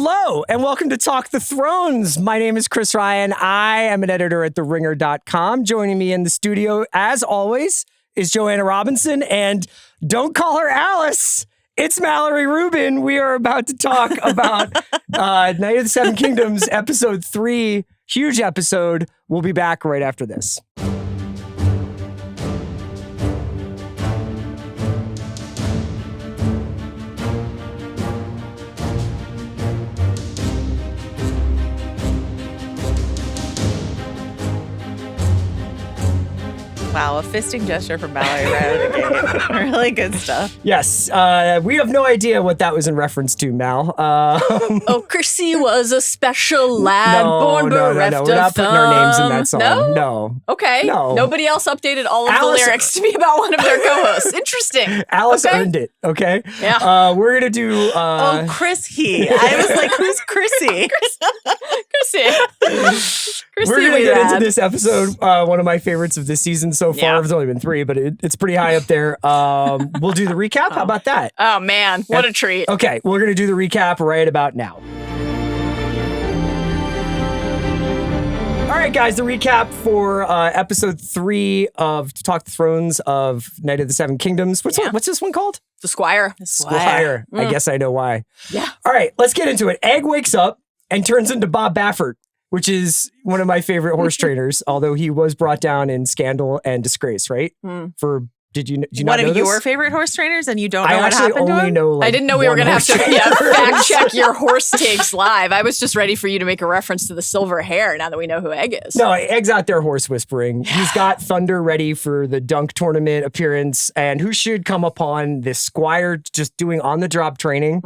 Hello, and welcome to Talk the Thrones. My name is Chris Ryan. I am an editor at TheRinger.com. Joining me in the studio, as always, is Joanna Robinson, and don't call her Alice. It's Mallory Rubin. We are about to talk about Night of the Seven Kingdoms, episode 3. Huge episode. We'll be back right after this. Wow, a fisting gesture from Mallory right out of the gate. Really good stuff. Yes, we have no idea what that was in reference to, Mal. Oh, Chrissy was a special lad born bereft of We're not putting our names in that song. No? Okay. No. Nobody else updated all of Alice, the lyrics to be about one of their co-hosts. Interesting. Alice okay. earned it, okay? Yeah. We're going to do... Oh, Chrissy. I was like, who's Chrissy? Chrissy. We're going to get into this episode, one of my favorites of this season so far. There's only been 3, but it's pretty high up there. We'll do the recap. How about that? Oh, man. What a treat. Okay, we're going to do the recap right about now. All right, guys, the recap for episode 3 of Talk the Thrones of Night of the Seven Kingdoms. What's this one called? The Squire. Squire. I guess I know why. Yeah. All right, let's get into it. Egg wakes up and turns into Bob Baffert, which is one of my favorite horse trainers, although he was brought down in Scandal and Disgrace, right? Did you not know One of this? your favorite horse trainers, and you don't know I what actually happened to only him? know. Like, I didn't know we were going to have to trainer. fact check your horse takes live. I was just ready for you to make a reference to the silver hair now that we know who Egg is. No, Egg's out there horse whispering. He's got Thunder ready for the dunk tournament appearance, and who should come upon this Squire just doing on-the-job training,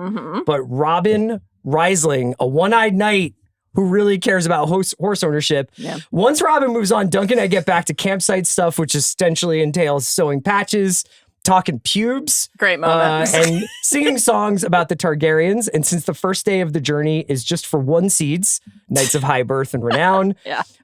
but Robyn Rhysling, a one-eyed knight who really cares about horse ownership. Yeah. Once Robyn moves on, Duncan and I get back to campsite stuff, which essentially entails sewing patches, talking pubes. Great moment. And singing songs about the Targaryens. And since the first day of the journey is just for 1 seeds, Knights of High Birth and Renown.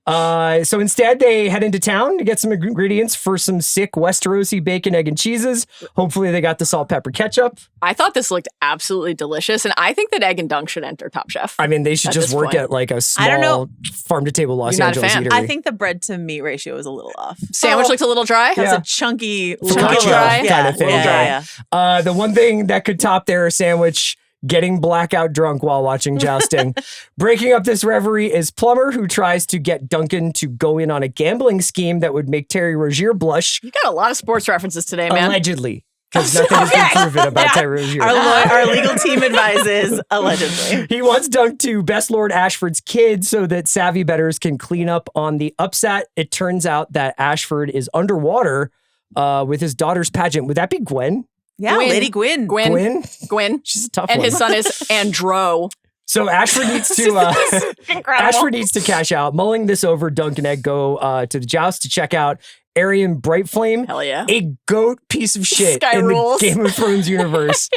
So instead, they head into town to get some ingredients for some sick Westerosi bacon, egg, and cheeses. Hopefully, they got the salt, pepper, ketchup. I thought this looked absolutely delicious, and I think that Egg and Dunk should enter Top Chef. I mean, they should just work at like a small farm-to-table Los Angeles eatery. I think the bread to meat ratio is a little off. Sandwich looked a little dry. It was a chunky dry kind of thing. Yeah. The one thing that could top their sandwich, getting blackout drunk while watching jousting. Breaking up this reverie is Plumber, who tries to get Duncan to go in on a gambling scheme that would make Terry Rozier blush. You got a lot of sports references today, man. Allegedly. Because nothing has been proven about Terry Rozier. Our legal team advises, allegedly. He wants Dunk to best Lord Ashford's kid so that savvy bettors can clean up on the upset. It turns out that Ashford is underwater with his daughter's pageant. Would that be Gwen? Yeah, Gwyn. Lady Gwyn. Gwyn. She's a tough and one. his son is Andro. So Ashford needs to Ashford needs to cash out. Mulling this over, Dunk and Egg go to the joust to check out Aerion Brightflame. Hell yeah. A goat piece of shit Sky in rules. the Game of Thrones universe,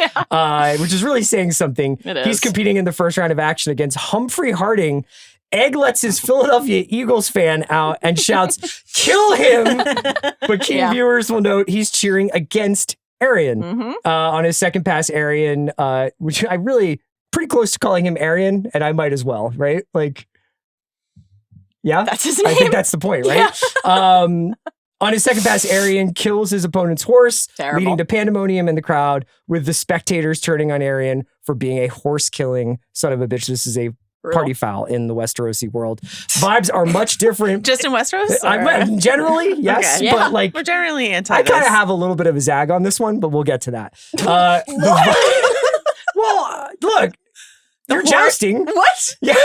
which is really saying something. It is. He's competing in the first round of action against Humfrey Hardyng. Egg lets his Philadelphia Eagles fan out and shouts, "Kill him!" But keen viewers will note he's cheering against Aerion on his second pass. Aerion, which I really pretty close to calling him Aerion, and I might as well, right? Like, yeah, that's his name. I think that's the point, right? Yeah. On his second pass, Aerion kills his opponent's horse, leading to pandemonium in the crowd, with the spectators turning on Aerion for being a horse-killing son of a bitch. This is a party foul in the Westerosi world. Vibes are much different. Just in Westeros? Generally, yes. Okay. But like, we're generally anti I kind of have a little bit of a zag on this one, but we'll get to that. Look. You're jousting. What? Yeah.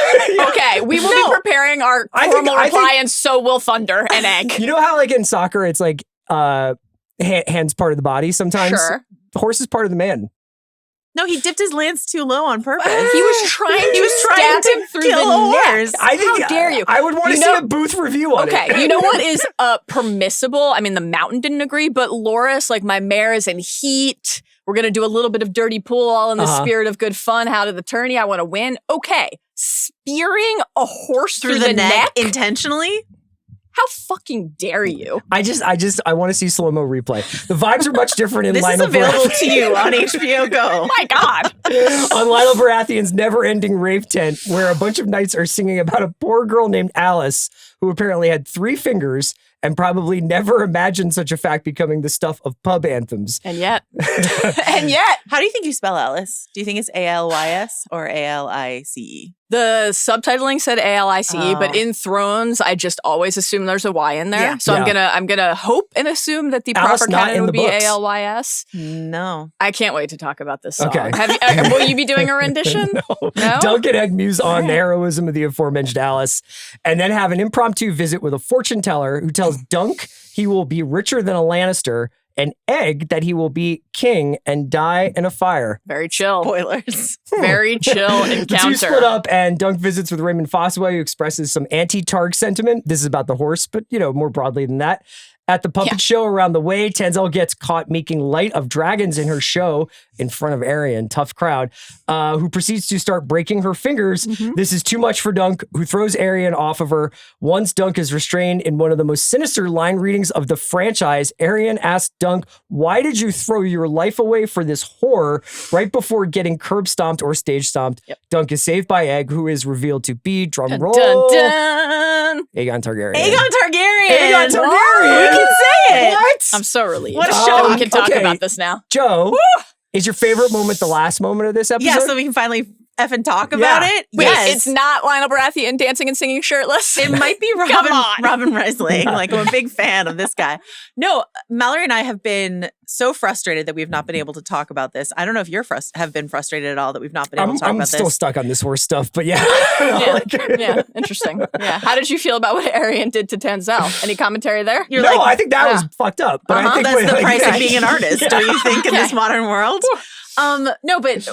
Okay, we will be preparing our formal reply, and so will Thunder and Egg. You know how, like, in soccer, it's like hands part of the body sometimes? Sure. The horse is part of the man. No, he dipped his lance too low on purpose. He was trying to stab him through the neck. How dare you? I would want to see a booth review on it. Okay, you know what is permissible? I mean, the Mountain didn't agree, but Loras, like, my mare is in heat. We're going to do a little bit of dirty pool, all in the spirit of good fun. How to the tourney? I want to win. Okay. Spearing a horse through the neck? Intentionally? How fucking dare you? I want to see slow-mo replay. The vibes are much different in This Line is of available Breath. to you on HBO Go. My God. On Lionel Baratheon's never-ending rave tent, where a bunch of knights are singing about a poor girl named Alice, who apparently had 3 fingers and probably never imagined such a fact becoming the stuff of pub anthems. And yet. How do you think you spell Alice? Do you think it's Alys or Alice? The subtitling said Alice, but in Thrones, I just always assume there's a Y in there. Yeah. So I'm gonna hope and assume that the Alice proper not canon in would the be books. ALYS. No. I can't wait to talk about this song. Okay. Will you be doing a rendition? No? Duncan Egg muse on the heroism of the aforementioned Alice, and then have an impromptu visit with a fortune teller who tells Dunk he will be richer than a Lannister, and Egg that he will be king and die in a fire. Very chill. Spoilers. Very chill encounter. The two split up, and Dunk visits with Raymond Fossaway, who expresses some anti-Targ sentiment. This is about the horse, but, more broadly than that. At the puppet show around the way, Tenzel gets caught making light of dragons in her show in front of Aerion, tough crowd, who proceeds to start breaking her fingers. This is too much for Dunk, who throws Aerion off of her. Once Dunk is restrained in one of the most sinister line readings of the franchise, Aerion asks Dunk, "Why did you throw your life away for this horror?" right before getting curb stomped or stage stomped. Dunk is saved by Egg, who is revealed to be, drum roll, Dun, dun. Aegon Targaryen. Aegon Targaryen! Aegon Targaryen! We can say it! What? I'm so relieved. What a that shock. we can talk Okay. about this now. Joe, is your favorite moment the last moment of this episode? Yeah, so we can finally effing talk about it. Wait, Yes. it's not Lionel Baratheon dancing and singing shirtless. It might be Come on. Robyn Rhysling. Like, I'm a big fan of this guy. No, Mallory and I have been so frustrated that we've not been able to talk about this. I don't know if you're have been frustrated at all that we've not been able to talk I'm about still this. stuck on this horse stuff, but yeah. Yeah, interesting. Yeah. How did you feel about what Aerion did to Tenzel? Any commentary there? You're No, like, I think that was fucked up. But I think that's the price yeah. of being an artist, don't you think, in this modern world? No, but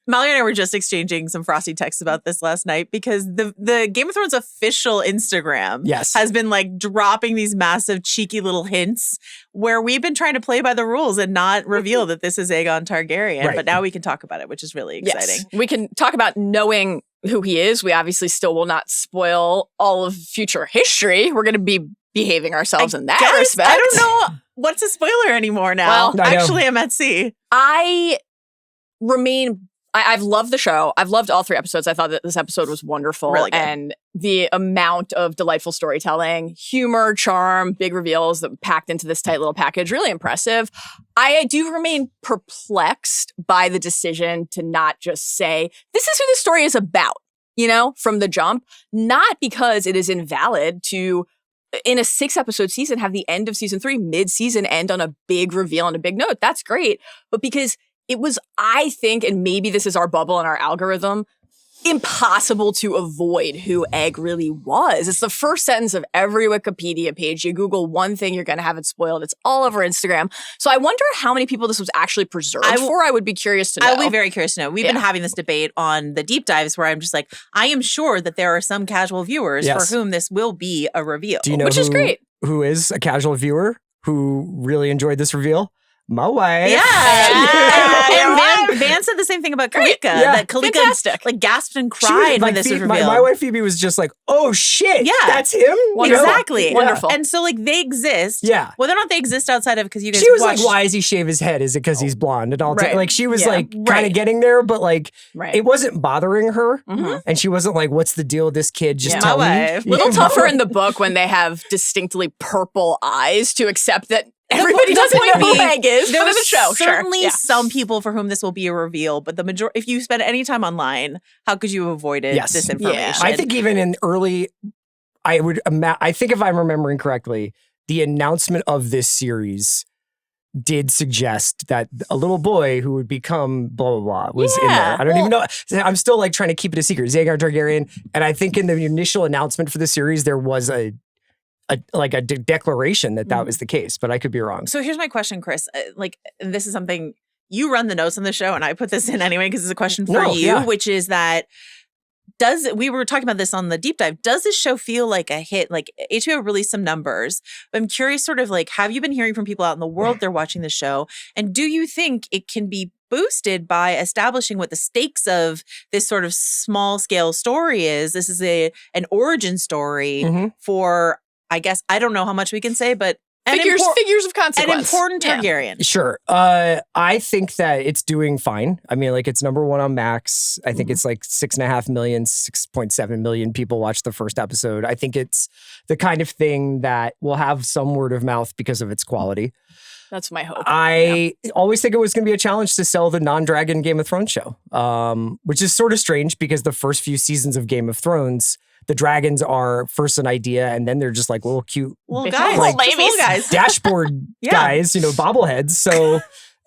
Mallory and I were just exchanging some frosty texts about this last night because the Game of Thrones official Instagram has been like dropping these massive cheeky little hints where we've been trying to play by the rules and not reveal that this is Aegon Targaryen. Right. But now we can talk about it, which is really exciting. Yes. We can talk about knowing who he is. We obviously still will not spoil all of future history. We're going to be behaving ourselves in that respect. I don't know what's a spoiler anymore now. Well, actually, I'm at sea. I've loved the show. I've loved all 3 episodes. I thought that this episode was wonderful. Really good. And the amount of delightful storytelling, humor, charm, big reveals that packed into this tight little package, really impressive. I do remain perplexed by the decision to not just say, this is who the story is about, from the jump. Not because it is invalid to, in a 6-episode season, have the end of season 3, mid-season, end on a big reveal and a big note. That's great. But because it was, I think, and maybe this is our bubble and our algorithm, impossible to avoid who Egg really was. It's the first sentence of every Wikipedia page. You Google one thing, you're going to have it spoiled. It's all over Instagram. So I wonder how many people this was actually preserved for. I would be curious to know. I will be very curious to know. We've been having this debate on the deep dives where I'm just like, I am sure that there are some casual viewers for whom this will be a reveal. Do you know which is great. Who is a casual viewer who really enjoyed this reveal? My wife. And Van said the same thing about Kalika. That Kalika Fantastic. gasped and cried when this was revealed. My wife Phoebe was just like, "Oh shit, that's him." Exactly. Wonderful. And so like they exist. Yeah. Whether or not they exist outside of because you guys she was watched, like, "Why does he shave his head? Is it because he's blonde?" And all Right. like she was Yeah. like kind of getting there, but like Right. it wasn't bothering her, Mhm. and she wasn't like, "What's the deal with this kid?" Just Yeah. tell My me. wife. Little tougher in the book when they have distinctly purple eyes to accept that everybody doesn't know who Egg is. There But in was the show, certainly sure. some people for whom this will be a reveal, but the majority, if you spend any time online, how could you have avoided Yes. this Yeah. information? I think even in early, I think if I'm remembering correctly, the announcement of this series did suggest that a little boy who would become blah, blah, blah was in there. I don't even know. I'm still like trying to keep it a secret. Aegon Targaryen. And I think in the initial announcement for the series, there was a declaration that was the case, but I could be wrong. So here's my question, Chris. This is something you run the notes on the show, and I put this in anyway because it's a question for you, which is that we were talking about this on the deep dive. Does this show feel like a hit? Like HBO released some numbers. But I'm curious, sort of like, have you been hearing from people out in the world they're watching the show? And do you think it can be boosted by establishing what the stakes of this sort of small scale story is? This is an origin story for, I guess, I don't know how much we can say, but Figures of consequence. An important Targaryen. Yeah. Sure. I think that it's doing fine. I mean, like, it's number one on Max. I think it's like 6.5 million, 6.7 million people watched the first episode. I think it's the kind of thing that will have some word of mouth because of its quality. That's my hope. I always think it was going to be a challenge to sell the non-dragon Game of Thrones show, which is sort of strange because the first few seasons of Game of Thrones, the dragons are first an idea and then they're just like little cute guys, dashboard guys, bobbleheads. So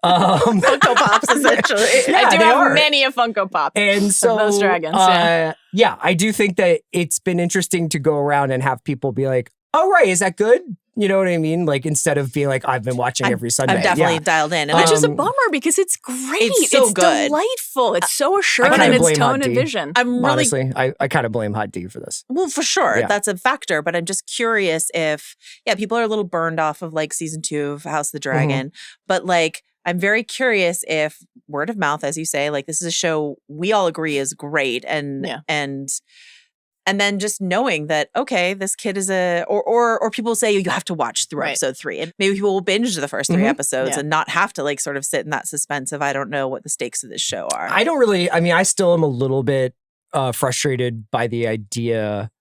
Funko Pops, essentially. I do have many a Funko Pop and so of those dragons. I do think that it's been interesting to go around and have people be like, oh, right, is that good? You know what I mean? Like, instead of being like, I've been watching every Sunday. I'm definitely dialed in. Which is a bummer because it's great. It's so good. Delightful. It's so assured in its tone and vision. Honestly, I kind of blame Hot D for this. Well, for sure. Yeah. That's a factor. But I'm just curious if, people are a little burned off of like season 2 of House of the Dragon. But like, I'm very curious if word of mouth, as you say, like this is a show we all agree is great. And then just knowing that, okay, this kid is or people say you have to watch through episode 3. And maybe people will binge the first 3 episodes and not have to like sort of sit in that suspense of, I don't know what the stakes of this show are. I still am a little bit frustrated by the idea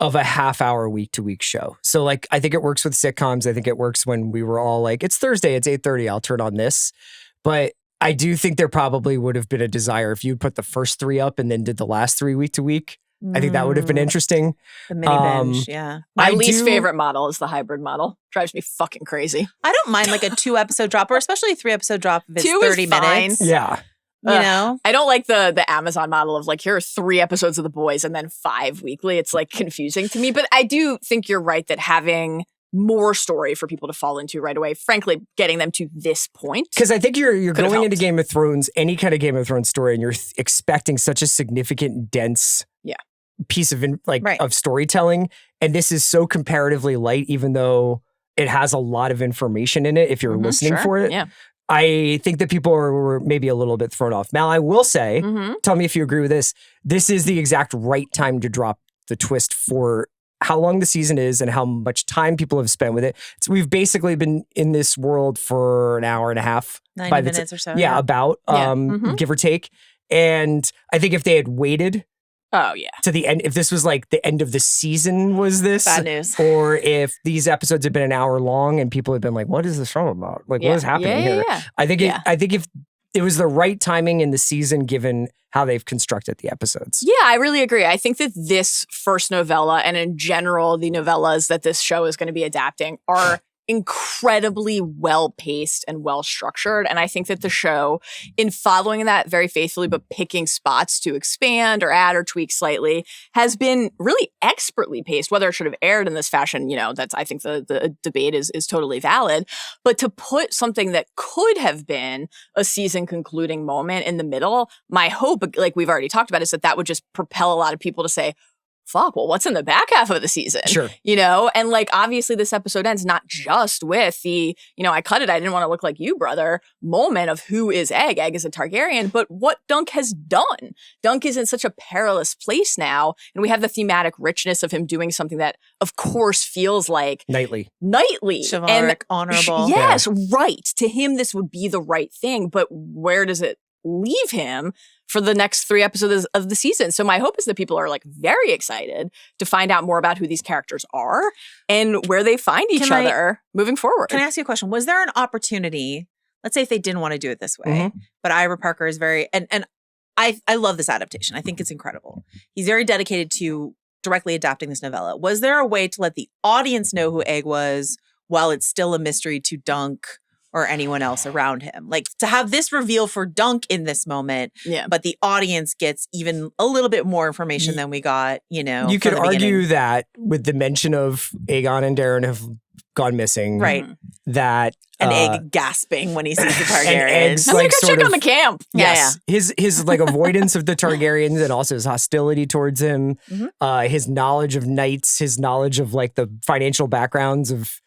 of a half-hour week-to-week show. So like, I think it works with sitcoms. I think it works when we were all like, it's Thursday, it's 8:30, I'll turn on this. But I do think there probably would have been a desire if you put the first 3 up and then did the last 3 week-to-week. I think that would have been interesting. The mini binge, yeah. My least favorite model is the hybrid model. Drives me fucking crazy. I don't mind like a 2-episode drop, or especially a 3-episode drop if it's 30 minutes. Yeah. You know? I don't like the Amazon model of like, here are 3 episodes of The Boys and then 5 weekly. It's like confusing to me. But I do think you're right that having more story for people to fall into right away, frankly, getting them to this point. Because I think you're going into Game of Thrones, any kind of Game of Thrones story, and you're expecting such a significant, dense piece of of storytelling, and this is so comparatively light, even though it has a lot of information in it if you're listening for it. Yeah. I think that people were maybe a little bit thrown off. Mal, I will say, tell me if you agree with this, this is the exact right time to drop the twist for how long the season is and how much time people have spent with it. So we've basically been in this world for an hour and a half. 90 minutes or so. Yeah, about, give or take. And I think if they had waited to the end, if this was like the end of the season was this, bad news. Or if these episodes had been an hour long and people had been like, what is this show about? Like, what is happening here? I think if it was the right timing in the season, given how they've constructed the episodes. Yeah, I really agree. I think that this first novella, and in general, the novellas that this show is going to be adapting, are incredibly well-paced and well-structured. And I think that the show, in following that very faithfully, but picking spots to expand or add or tweak slightly, has been really expertly paced. Whether it should have aired in this fashion, that's, I think the debate is totally valid. But to put something that could have been a season concluding moment in the middle, my hope, like we've already talked about, is that would just propel a lot of people to say, fuck, well, what's in the back half of the season? Sure. And like, obviously this episode ends not just with the, I cut it, I didn't want to look like you, brother, moment of who is Egg. Egg is a Targaryen, but what Dunk has done. Dunk is in such a perilous place now, and we have the thematic richness of him doing something that, of course, feels like knightly. Chivalric, and honorable. Yes, right. To him, this would be the right thing, but where does it leave him for the next 3 episodes of the season? So my hope is that people are like very excited to find out more about who these characters are and where they find each other moving forward. Can I ask you a question? Was there an opportunity, let's say if they didn't want to do it this way, but Ira Parker is very, and I love this adaptation. I think it's incredible. He's very dedicated to directly adapting this novella. Was there a way to let the audience know who Egg was while it's still a mystery to Dunk or anyone else around him? Like, to have this reveal for Dunk in this moment, but the audience gets even a little bit more information than we got, You could argue that with the mention of Aegon and Darren have gone missing. Right. That... and Egg gasping when he sees the Targaryens. I'm going to go check on the camp. Yes. His like avoidance of the Targaryens and also his hostility towards him, his knowledge of knights, his knowledge of like the financial backgrounds of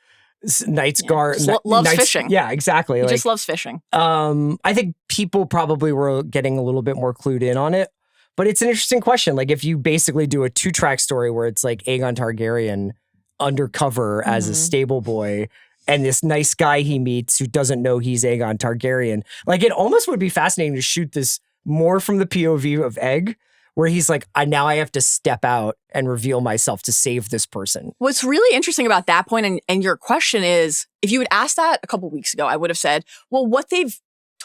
Knight's Guard. Loves fishing. Yeah, exactly. He just loves fishing. I think people probably were getting a little bit more clued in on it. But it's an interesting question. Like, if you basically do a 2-track story where it's like Aegon Targaryen undercover as a stable boy, and this nice guy he meets who doesn't know he's Aegon Targaryen. Like, it almost would be fascinating to shoot this more from the POV of Egg, where he's like, now I have to step out and reveal myself to save this person. What's really interesting about that point and your question is, if you had asked that a couple weeks ago, I would have said, well, what they've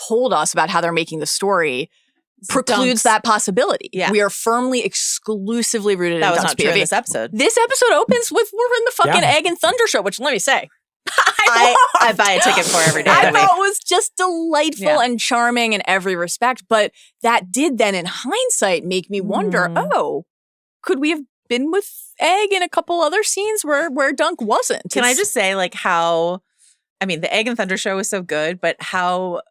told us about how they're making the story precludes that possibility. Yeah. We are firmly, exclusively rooted in That was Dunk's not true POV. in this episode. This episode opens with, we're in the fucking Egg and Thunder show, which let me say, I buy a ticket for every day. I thought was just delightful and charming in every respect. But that did then, in hindsight, make me wonder, could we have been with Egg in a couple other scenes where Dunk wasn't? Can I just say, like, how, I mean, the Egg and Thunder show was so good, but how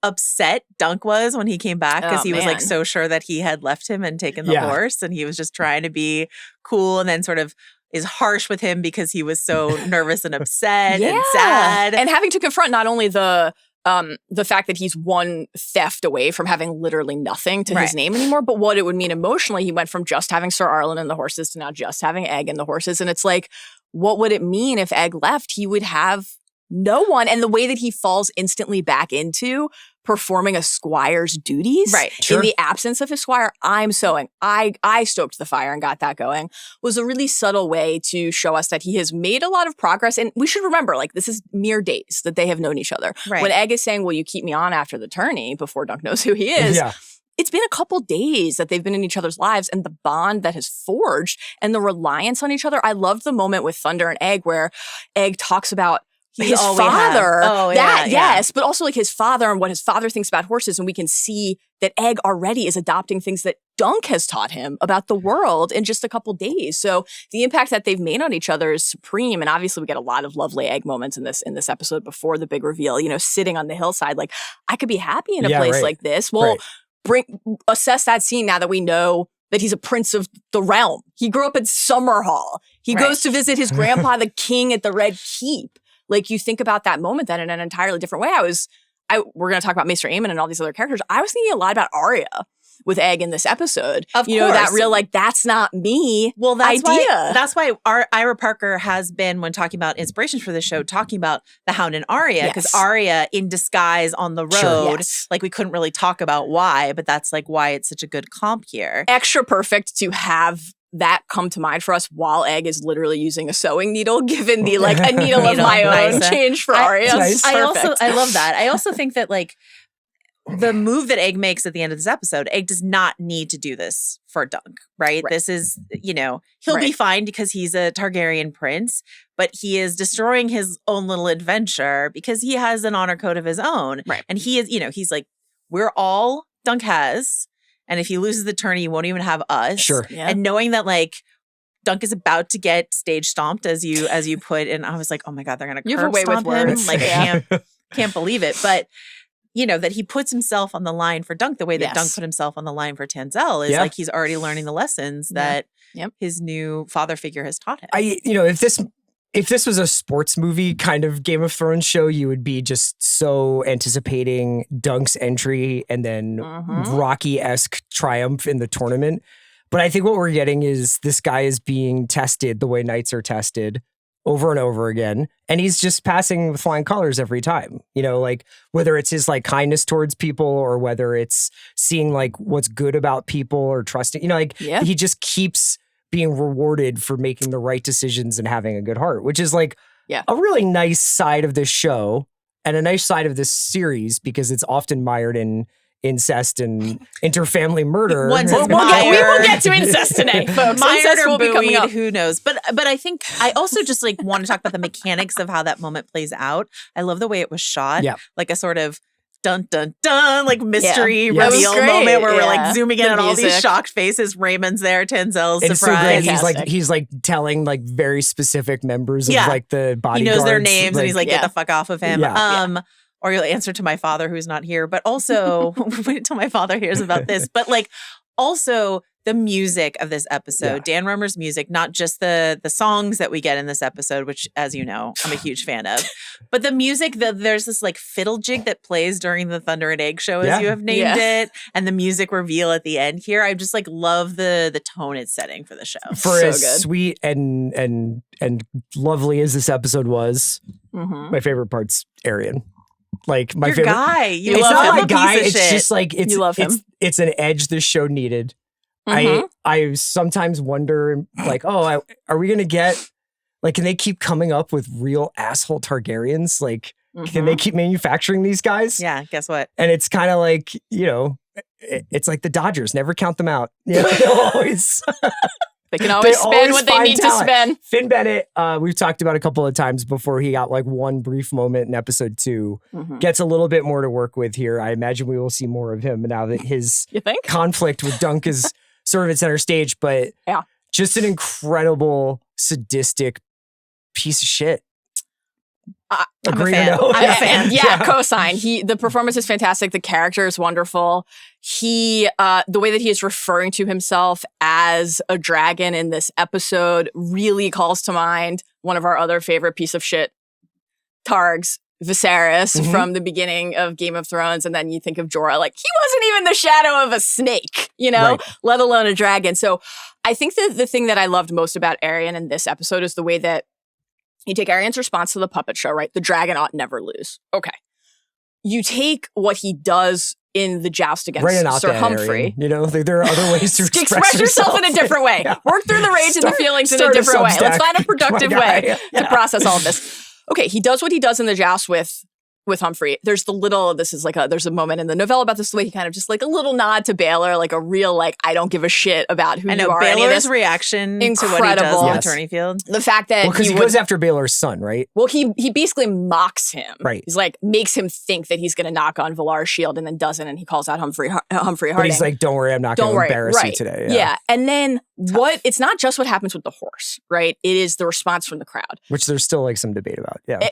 upset Dunk was when he came back, because he was like so sure that he had left him and taken the horse, and he was just trying to be cool, and then sort of is harsh with him because he was so nervous and upset and sad. And having to confront not only the fact that he's one theft away from having literally nothing to his name anymore, but what it would mean emotionally. He went from just having Sir Arlen and the horses to now just having Egg and the horses. And it's like, what would it mean if Egg left? He would have no one. And the way that he falls instantly back into performing a squire's duties in the absence of his squire, I'm sewing. I stoked the fire and got that going, was a really subtle way to show us that he has made a lot of progress. And we should remember, like, this is mere days that they have known each other. Right. When Egg is saying, will you keep me on after the tourney, before Dunk knows who he is, it's been a couple days that they've been in each other's lives, and the bond that has forged and the reliance on each other. I loved the moment with Thunder and Egg where Egg talks about his father, yes, but also like his father and what his father thinks about horses. And we can see that Egg already is adopting things that Dunk has taught him about the world in just a couple days. So the impact that they've made on each other is supreme. And obviously we get a lot of lovely Egg moments in this episode before the big reveal, you know, sitting on the hillside. Like, I could be happy in a place like this. Well, assess that scene now that we know that he's a prince of the realm. He grew up at Summerhall. He goes to visit his grandpa, the king at the Red Keep. Like, you think about that moment then in an entirely different way. We're going to talk about Maester Aemon and all these other characters. I was thinking a lot about Arya with Egg in this episode. Of course. Know, that real, like, that's not me idea. That's why Ira Parker has been, when talking about inspirations for the show, talking about the Hound and Arya, because Arya in disguise on the road, like, we couldn't really talk about why, but that's like why it's such a good comp here. Extra perfect to have that come to mind for us while Egg is literally using a sewing needle, given the, like, a needle of my own change for Arya. I love that. I also think that, like, the move that Egg makes at the end of this episode, Egg does not need to do this for Dunk, right? This is, you know, he'll be fine because he's a Targaryen prince, but he is destroying his own little adventure because he has an honor code of his own. Right. And he is, you know, he's like, we're all Dunk has. And if he loses the tourney, he won't even have us. Sure. Yeah. And knowing that, like, Dunk is about to get stage stomped, as you put, and I was like, oh my God, they're gonna curb stomp him. Like, I can't believe it. But you know, that he puts himself on the line for Dunk the way that Dunk put himself on the line for Tenzel is like he's already learning the lessons that his new father figure has taught him. If this was a sports movie kind of Game of Thrones show, you would be just so anticipating Dunk's entry and then Rocky-esque triumph in the tournament. But I think what we're getting is this guy is being tested the way knights are tested over and over again. And he's just passing with flying colors every time. You know, like, whether it's his, like, kindness towards people or whether it's seeing, like, what's good about people or trusting, you know, like, he just keeps being rewarded for making the right decisions and having a good heart, which is, like, a really nice side of this show and a nice side of this series, because it's often mired in incest and interfamily murder. We will get to incest today, folks. Mired or buoyed, who knows? But I think I also just, like, want to talk about the mechanics of how that moment plays out. I love the way it was shot, like a sort of dun dun dun, like, mystery reveal moment where we're, like, zooming in on all these shocked faces. Raymond's there, Tenzel's surprised. So he's like telling, like, very specific members of, like, the bodyguards. He knows their names, and he's like, get the fuck off of him. Or you'll answer to my father who's not here. But also, wait until my father hears about this. But, like, also the music of this episode, Dan Romer's music, not just the songs that we get in this episode, which, as you know, I'm a huge fan of, but the music, there's this, like, fiddle jig that plays during the Thunder and Egg show, as you have named it, and the music reveal at the end here. I just, like, love the tone it's setting for the show. For as sweet and lovely as this episode was, My favorite part's Aerion. Like my Your favorite guy. You it's love not him. my guy. Piece of It's shit. just like You love him. It's an edge the show needed. I sometimes wonder, like, are we gonna get, like, can they keep coming up with real asshole Targaryens? Like, can they keep manufacturing these guys? Yeah, guess what? And it's kind of like, it's like the Dodgers. Never count them out. Yeah, they'll always. They can always spend what they need to spend. Finn Bennett, we've talked about a couple of times before. He got like one brief moment in episode 2. Gets a little bit more to work with here. I imagine we will see more of him now that his conflict with Dunk is sort of at center stage. But just an incredible, sadistic piece of shit. I'm a fan. I'm a fan. Yeah, cosign. The performance is fantastic. The character is wonderful. The way that he is referring to himself as a dragon in this episode really calls to mind one of our other favorite piece of shit Targs, Viserys, from the beginning of Game of Thrones. And then you think of Jorah, like, he wasn't even the shadow of a snake, let alone a dragon. So I think that the thing that I loved most about Aerion in this episode is the way that you take Arion's response to the puppet show, right? The dragon ought never lose. Okay. You take what he does in the joust against Sir Humfrey. There are other ways to express yourself in a different way. Yeah. Work through the rage and the feelings in a different way. Let's find a productive way to process all of this. Okay, he does what he does in the joust with Humfrey. There's there's a moment in the novella about this, the way he kind of just like a little nod to Baelor, like a real, like, I don't give a shit about who you are. Baelor's reaction to what he does on the tourney field. The fact that because he goes after Baelor's son, right? Well, he basically mocks him. Right. He's like, makes him think that he's going to knock on Valar's shield and then doesn't, and he calls out Humfrey Hardyng. But he's like, don't worry, I'm not going to embarrass you today. Yeah. And then it's not just what happens with the horse, right? It is the response from the crowd. Which there's still like some debate about. Yeah.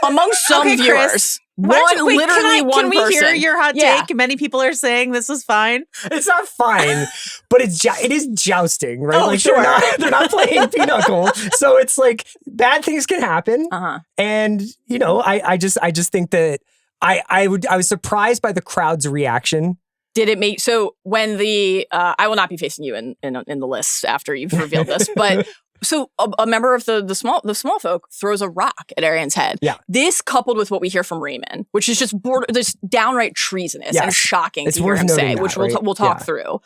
Among some viewers. Chris, can we hear your hot take? Many people are saying this was fine. It's not fine, but it is jousting, right? Oh, like sure. they're not playing pinochle, so it's like bad things can happen. And I just think that I was surprised by the crowd's reaction. Did it make so when I will not be facing you in the list after you've revealed this, but. So a member of the small folk throws a rock at Arion's head. Yeah. This coupled with what we hear from Riemann, which is just downright treasonous and shocking to hear him say, which we'll talk through.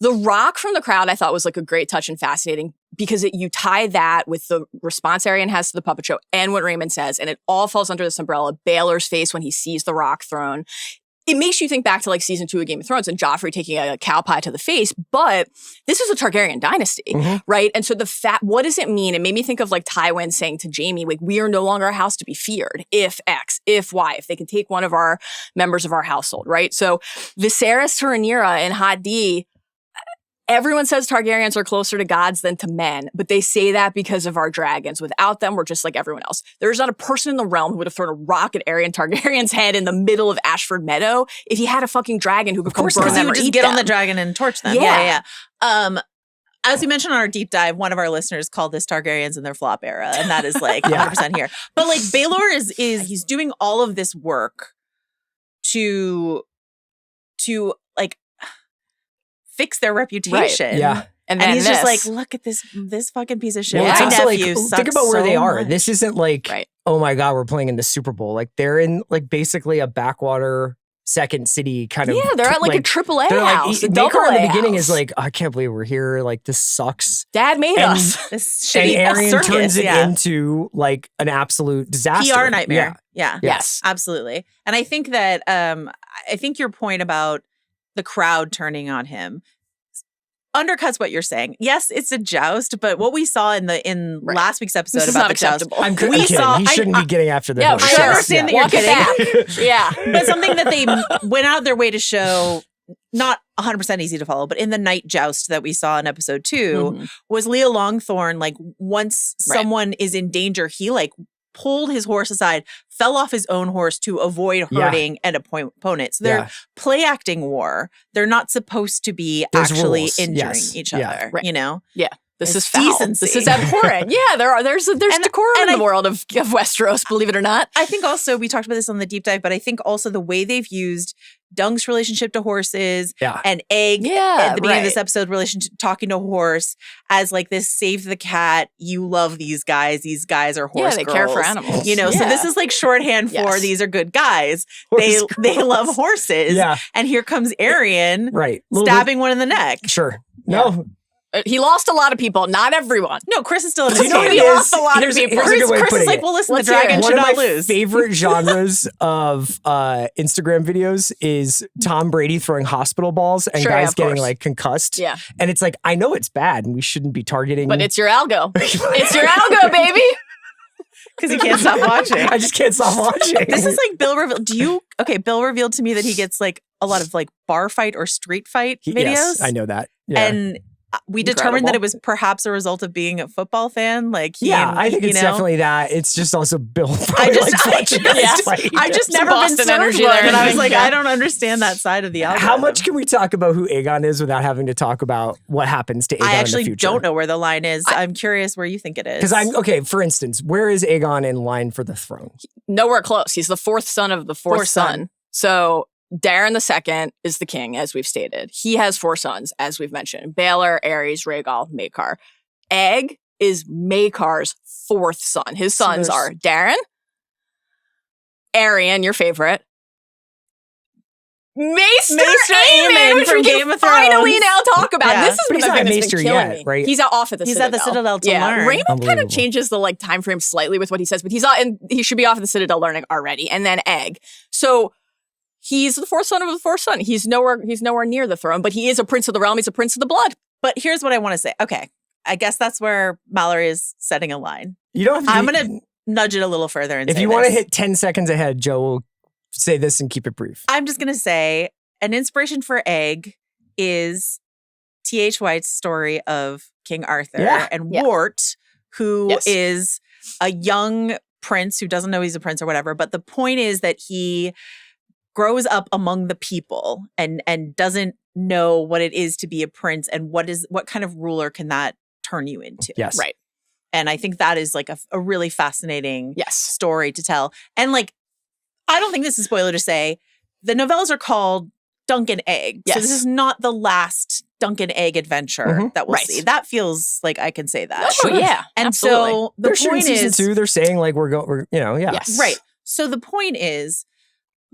The rock from the crowd I thought was like a great touch and fascinating because you tie that with the response Aerion has to the puppet show and what Riemann says, and it all falls under this umbrella. Baelor's face when he sees the rock thrown. It makes you think back to like season 2 of Game of Thrones and Joffrey taking a cow pie to the face, but this is a Targaryen dynasty, right? And so what does it mean? It made me think of like Tywin saying to Jaime, like, we are no longer a house to be feared. If X, if Y, if they can take one of our members of our household, right? So Viserys to Rhaenyra and Hot D, everyone says Targaryens are closer to gods than to men, but they say that because of our dragons. Without them, we're just like everyone else. There's not a person in the realm who would have thrown a rock at Aerion Targaryen's head in the middle of Ashford Meadow if he had a fucking dragon who could come burn them or just eat get them. on the dragon and torch them. Yeah. As we mentioned on our deep dive, one of our listeners called this Targaryens in their flop era, and that is like 100% here. But like Baelor is he's doing all of this work to like fix their reputation. Right. Yeah. And he's just like, look at this fucking piece of shit. Well, My also nephew like, sucks think about where so they are. much. This isn't like, oh my God, we're playing in the Super Bowl. Like they're in like basically a backwater second city kind of. Yeah, they're at like a AAA house. Like, Baker in the beginning is like, I can't believe we're here. Like this sucks. Dad made us. This shitty and Aerion circus, turns it into like an absolute disaster. PR nightmare. Yeah. Yes. Absolutely. And I think that I think your point about the crowd turning on him undercuts what you're saying. Yes, it's a joust, but what we saw in last week's episode about the joust, I'm kidding. He shouldn't be getting after the horse. I understand that you're kidding. Yeah. But something that they went out their way to show, not 100% easy to follow, but in the night joust that we saw in episode 2 was Lea Longthorn, like once someone is in danger, he like pulled his horse aside, fell off his own horse to avoid hurting an opponent. So they're play acting war. They're not supposed to be actually injuring each other, you know? Yeah. This It's is foul. decency. This is abhorrent. Yeah, there's decorum in the world of Westeros, believe it or not. I think also, we talked about this on the deep dive, but I think also the way they've used Dunk's relationship to horses and Egg at the beginning of this episode, relationship talking to a horse as like this save the cat, you love these guys are horse they girls. care for animals. You know, so this is like shorthand for these are good guys. They love horses. Yeah. And here comes Aerion stabbing one in the neck. Sure. No. He lost a lot of people, not everyone. No, Chris is still in You know what He it is? lost a lot of people. Here's a good way of Chris is putting like, it. well, listen, Let's the dragon hear it. should One not of my lose. favorite genres of Instagram videos is Tom Brady throwing hospital balls and guys getting like concussed. Yeah. And it's like, I know it's bad and we shouldn't be targeting. But it's your algo. It's your algo, baby. Because he can't stop watching. I just can't stop watching. This is like Bill revealed. Bill revealed to me that he gets like a lot of like bar fight or street fight videos. Yes, I know that. Yeah. And we determined that it was perhaps a result of being a football fan. Like, I think it's definitely that. It's just also Bill. I just never been served energy one, there. and I was like, I don't understand that side of the algorithm. How much can we talk about who Aegon is without having to talk about what happens to Aegon I in the actually future? don't know where the line is. I'm curious where you think it is. Because for instance, where is Aegon in line for the throne? Nowhere close. He's the fourth son of the fourth son. So Darren II is the king, as we've stated. He has 4 sons, as we've mentioned. Baelor, Aerys, Rhaegal, Maekar. Egg is Maekar's 4th son. His sons are Darren, Aerion, your favorite, Maester Aemon, which we can finally now talk about. Yeah. This is But he's the not thing a that's Maester been killing yet, me. right? He's off at the Citadel. He's at the Citadel to learn. Raymond kind of changes the like time frame slightly with what he says, but he should be off at the Citadel learning already. And then Egg. So he's the 4th son of the 4th son. He's nowhere near the throne, but he is a prince of the realm. He's a prince of the blood. But here's what I want to say. Okay. I guess that's where Mallory is setting a line. You don't have to I'm going to nudge it a little further and if say you want to this. hit 10 seconds ahead, Joe will say this and keep it brief. I'm just going to say an inspiration for Egg is T.H. White's story of King Arthur and Wart, who is a young prince who doesn't know he's a prince or whatever. But the point is that he grows up among the people and doesn't know what it is to be a prince and what kind of ruler can that turn you into. Yes. Right. And I think that is like a really fascinating Yes. story to tell. And like, I don't think this is a spoiler to say the novellas are called Dunk and Egg. Yes. So this is not the last Dunk and Egg adventure that we'll see. That feels like I can say that. Oh, yeah. And absolutely. so the point is, season 2, they're saying like we're Yes. right. So the point is,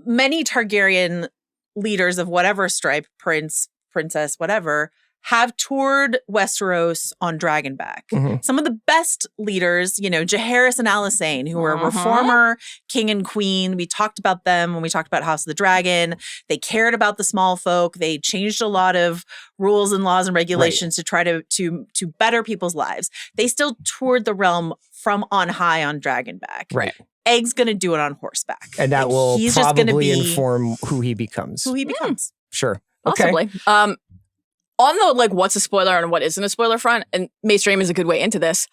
many Targaryen leaders of whatever stripe, prince, princess, whatever, have toured Westeros on Dragonback. Mhm. Some of the best leaders, Jaehaerys and Alysanne, who were a reformer king and queen. We talked about them when we talked about House of the Dragon. They cared about the small folk. They changed a lot of rules and laws and regulations to try to better people's lives. They still toured the realm from on high on Dragonback. Right. Egg's going to do it on horseback. And that will he's just gonna probably be inform who he becomes. Sure. Possibly. Okay. On the like what's a spoiler and what isn't a spoiler front, and Maester Aemon is a good way into this.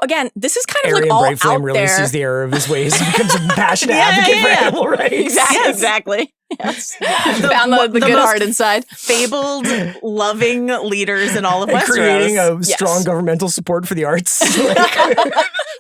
Again, this is kind of Aerion like all Brightflame out really there. sees the error of his ways and becomes a passionate advocate for animal rights. Exactly. Yes. Found the good heart inside. Fabled, loving leaders in all of And Westeros. creating a strong governmental support for the arts.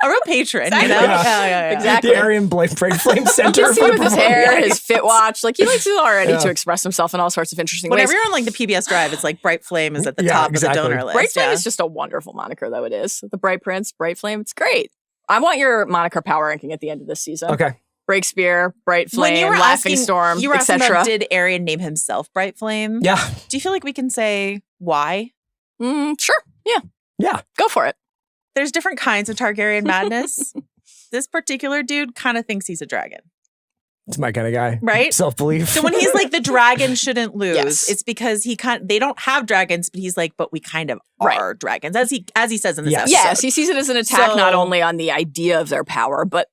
A real patron, Exactly. Yeah. Exactly. The Aerion Brightflame Center. You can see for with his Performing hair, Arts. his fit watch, like he likes it already to express himself in all sorts of interesting Whenever ways. you're on like the PBS Drive, it's like Brightflame is at the top of the donor list. Brightflame is just a wonderful moniker, though it is. The Bright Prince, Brightflame, it's great. I want your moniker power ranking at the end of this season. Okay. Breakspear, Bright When you Flame, were Laughing asking, Storm, you were asking etc. about, did Aerion name himself Brightflame? Yeah. Do you feel like we can say why? Sure. Yeah. Yeah. Go for it. There's different kinds of Targaryen madness. This particular dude kind of thinks he's a dragon. It's my kind of guy. Right? Self-belief. So when he's like, the dragon shouldn't lose, Yes. it's because they don't have dragons, but he's like, but we kind of are dragons, as he says in this episode. Yes, he sees it as an attack not only on the idea of their power, but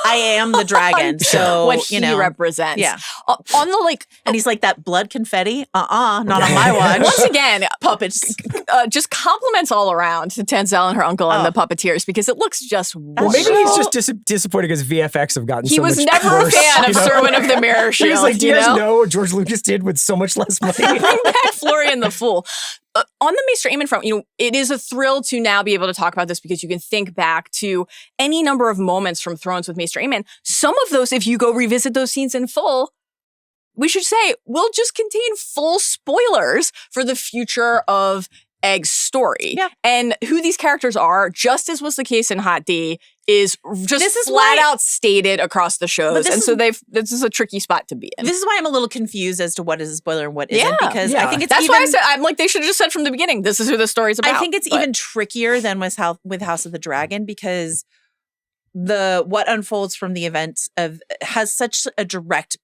I am the dragon. So what he represents. Yeah. On the like, and he's like, that blood confetti? Not on my watch. once again, Puppets. just compliments all around to Tenzel and her uncle and the puppeteers because it looks just wonderful. Well, maybe he's just disappointed because VFX have gotten so much He was never worse, a fan of you know? Sermon of the Mirror Shield. He was like, do you guys know what George Lucas did with so much less money? Bring back Florian the Fool. on the Maester Aemon front, it is a thrill to now be able to talk about this because you can think back to any number of moments from Thrones with Maester Aemon. Some of those, if you go revisit those scenes in full, we should say, will just contain full spoilers for the future of Egg's story. Yeah. And who these characters are, just as was the case in Hot D, is just flat out stated across the shows. And so this is a tricky spot to be in. This is why I'm a little confused as to what is a spoiler and what isn't, because I think it's That's why I said, I'm like, they should have just said from the beginning, this is who the story's about. I think it's even trickier than with House of the Dragon, because what unfolds from the events has such a direct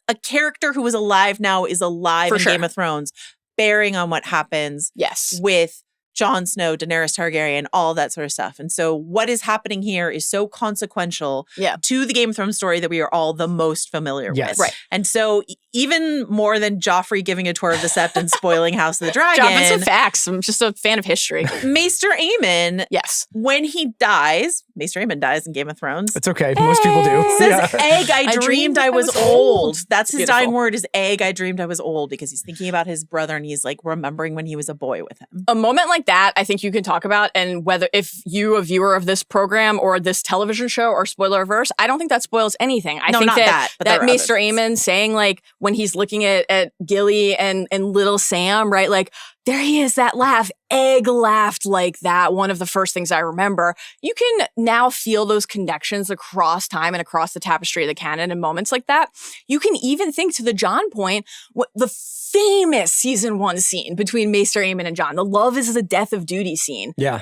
a character who is alive now is alive in Game of Thrones, bearing on what happens with Jon Snow, Daenerys Targaryen, all that sort of stuff. And so what is happening here is so consequential to the Game of Thrones story that we are all the most familiar with. Right. And so even more than Joffrey giving a tour of the Sept and spoiling House of the Dragon. Joffrey's some facts. I'm just a fan of history. Maester Aemon, when he dies, Maester Aemon dies in Game of Thrones. It's okay. Most people do. Says, Egg, I dreamed I was old. That's his dying word is Egg, I dreamed I was old, because he's thinking about his brother and he's like remembering when he was a boy with him. A moment like that, I think you can talk about, and whether if you, a viewer of this program or this television show, are spoiler averse, I don't think that spoils anything. I think that Maester Aemon saying, like, when he's looking at Gilly and little Sam, right? Like, there he is, that laugh. Egg laughed like that. One of the first things I remember. You can now feel those connections across time and across the tapestry of the canon in moments like that. You can even think, to the Jon point, what the famous season 1 scene between Maester Aemon and Jon, the love is the death of duty scene. Yeah.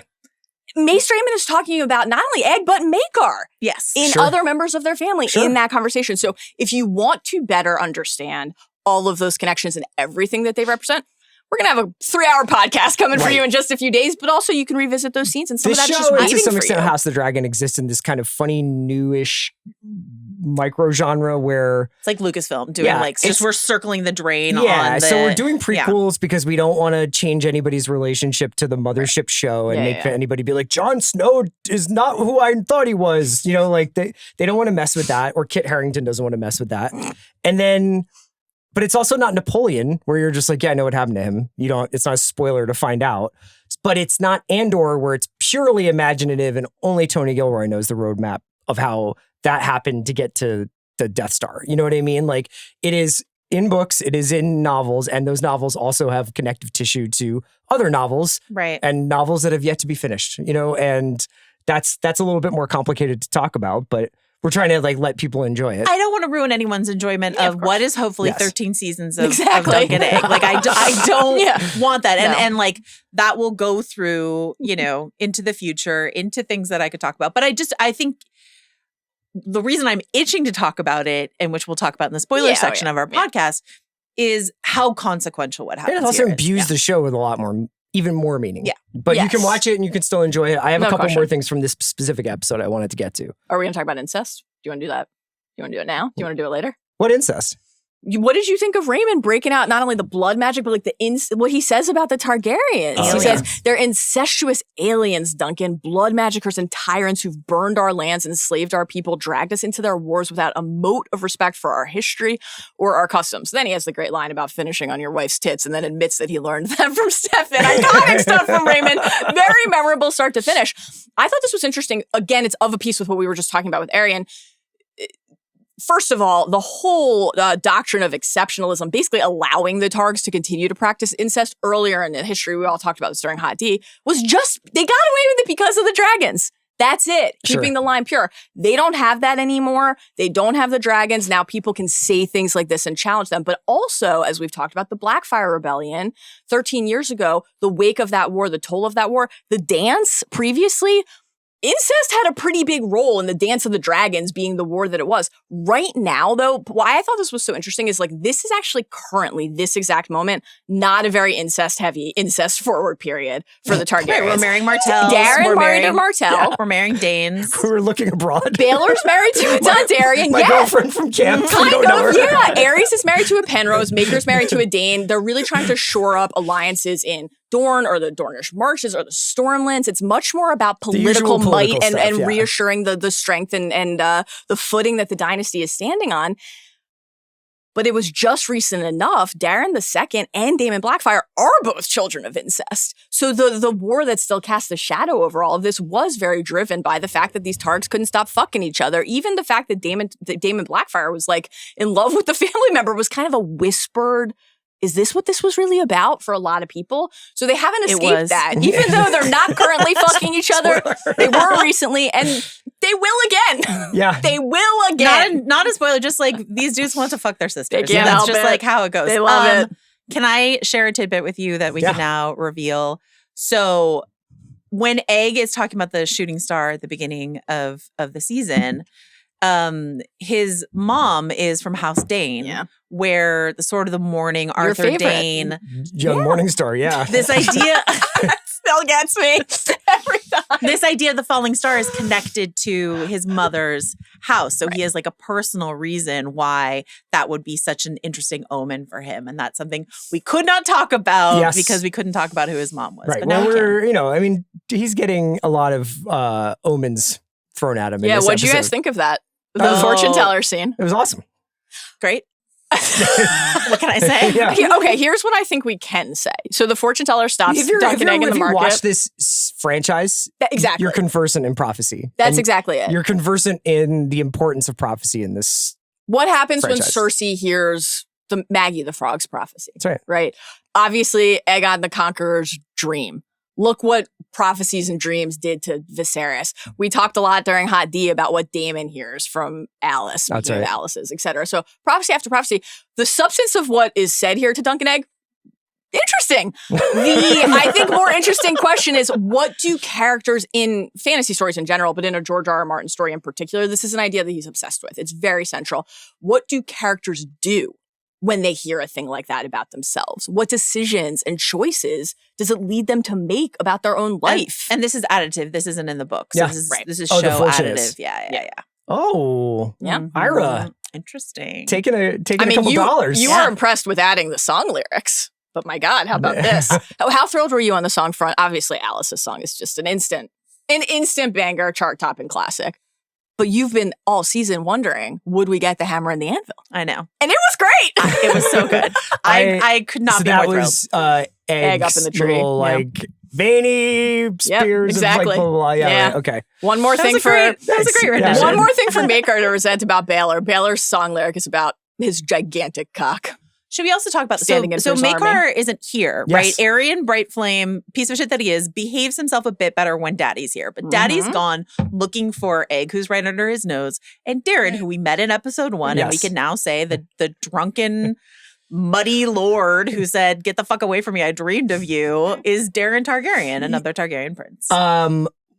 Maester Aemon is talking about not only Egg, but Maekar. Yes. In other members of their family in that conversation. So if you want to better understand all of those connections and everything that they represent, we're going to have a 3-hour podcast coming for you in just a few days, but also you can revisit those scenes, and some of that's just waiting for you. To some extent, House of the Dragon exists in this kind of funny, newish micro genre where it's like Lucasfilm doing we're circling the drain on so we're doing prequels because we don't want to change anybody's relationship to the mothership show and make anybody be like, Jon Snow is not who I thought he was. Like they don't want to mess with that, or Kit Harington doesn't want to mess with that. And then, but it's also not Napoleon, where you're just like, I know what happened to him. It's not a spoiler to find out. But it's not Andor, where it's purely imaginative and only Tony Gilroy knows the roadmap of how that happened to get to the Death Star. You know what I mean? Like, it is in books, it is in novels, and those novels also have connective tissue to other novels. Right. And novels that have yet to be finished, and that's a little bit more complicated to talk about, but we're trying to let people enjoy it. I don't want to ruin anyone's enjoyment of what is hopefully 13 seseasons of Dunk and Egg. Like, I don't want that. And like, that will go through, into the future, into things that I could talk about. But I think the reason I'm itching to talk about it, and which we'll talk about in the spoiler section of our podcast, is how consequential what happens. And it also imbues the show with a lot more, even more meaning. Yeah. But you can watch it and you can still enjoy it. I have a couple more things from this specific episode I wanted to get to. Are we going to talk about incest? Do you want to do that? Do you want to do it now? Do you want to do it later? What incest? What did you think of Raymond breaking out not only the blood magic, but like what he says about the Targaryens? He says they're incestuous aliens, Duncan, blood magicers and tyrants who've burned our lands, enslaved our people, dragged us into their wars without a mote of respect for our history or our customs. Then he has the great line about finishing on your wife's tits, and then admits that he learned that from Stefan. Iconic stuff from Raymond. Very memorable start to finish. I thought this was interesting. Again, it's of a piece with what we were just talking about with Aerion. First of all, the whole doctrine of exceptionalism, basically allowing the Targs to continue to practice incest earlier in the history, we all talked about this during Hot D, was just, they got away with it because of the dragons. That's it. Keeping the line pure. They don't have that anymore. They don't have the dragons. Now people can say things like this and challenge them. But also, as we've talked about, the Blackfire Rebellion 13 years ago, the wake of that war, the toll of that war, the dance previously, incest had a pretty big role in the Dance of the Dragons being the war that it was. Right now, though, why I thought this was so interesting is this is actually currently, this exact moment, not a very incest-heavy, incest-forward period for the Targaryens. Right, we're marrying Martells. Darren married a Martell. Yeah, we're marrying Danes. We're looking abroad. Baylor's married to a Dondarrion. My girlfriend from camp. Kind of, yeah. Aerys is married to a Penrose. Maker's married to a Dane. They're really trying to shore up alliances in Dorne or the Dornish Marches or the Stormlands. It's much more about political might and reassuring the strength and the footing that the dynasty is standing on. But it was just recent enough. Darren II and Daemon Blackfyre are both children of incest. So the war that still casts a shadow over all of this was very driven by the fact that these Targs couldn't stop fucking each other. Even the fact that Daemon Blackfyre was like in love with the family member was kind of a whispered, is this what this was really about for a lot of people? So they haven't escaped that. Even though they're not currently fucking each other, they were recently, and they will again. Yeah. They will again. Not a spoiler, just like these dudes want to fuck their sisters. They can't That's help just it. like how it goes. They love it. Can I share a tidbit with you that we can now reveal? So when Egg is talking about the shooting star at the beginning of the season, his mom is from House Dane, where the Sword of the Morning, Arthur Dane, young Morningstar, this idea still gets me every time. This idea of the falling star is connected to his mother's house, so he has like a personal reason why that would be such an interesting omen for him, and that's something we could not talk about because we couldn't talk about who his mom was. Right. But Well, now I mean, he's getting a lot of omens thrown at him. Yeah, what do you guys think of that? The fortune teller scene. It was awesome. Great. What can I say? Okay, here's what I think we can say. So the fortune teller stops Dunkin' Egg in the market. If you watch this franchise, exactly, you're conversant in prophecy. That's exactly it. You're conversant in the importance of prophecy in this. What happens franchise. when Cersei hears the Maggie the Frog's prophecy? That's right. Right. Obviously, Aegon the Conqueror's dream. Look what prophecies and dreams did to Viserys. We talked a lot during Hot D about what Daemon hears from Alice, speaking of Alice's, etc. So prophecy after prophecy. The substance of what is said here to Dunkin' Egg, interesting. I think more interesting question is, what do characters in fantasy stories in general, but in a George R.R. Martin story in particular, this is an idea that he's obsessed with. It's very central. What do characters do when they hear a thing like that about themselves? What decisions and choices does it lead them to make about their own life? And this is additive. This isn't in the book. So this is show additive. Yeah. Oh, yeah. Ira. Interesting. Taking a couple dollars. You were impressed with adding the song lyrics, but my God, how about this? How thrilled were you on the song front? Obviously, Alice's song is just an instant banger, chart-topping classic. But you've been all season wondering, would we get the hammer and the anvil? I know. And it was great. It was so good. I could not be more thrilled. That was Egg up in the tree. Little, veiny spears. Exactly. Of blah, blah, blah. Yeah. Okay. One more thing that was a great rendition. One more thing for Makar to resent about Baelor. Baelor's song lyric is about his gigantic cock. Should we also talk about standing so Makar isn't here, right? Aerion Brightflame, piece of shit that he is, behaves himself a bit better when Daddy's here. But Daddy's gone looking for Egg, who's right under his nose, and Darren, who we met in episode 1, and we can now say the drunken, muddy lord who said, "Get the fuck away from me, I dreamed of you," is Darren Targaryen, another Targaryen prince.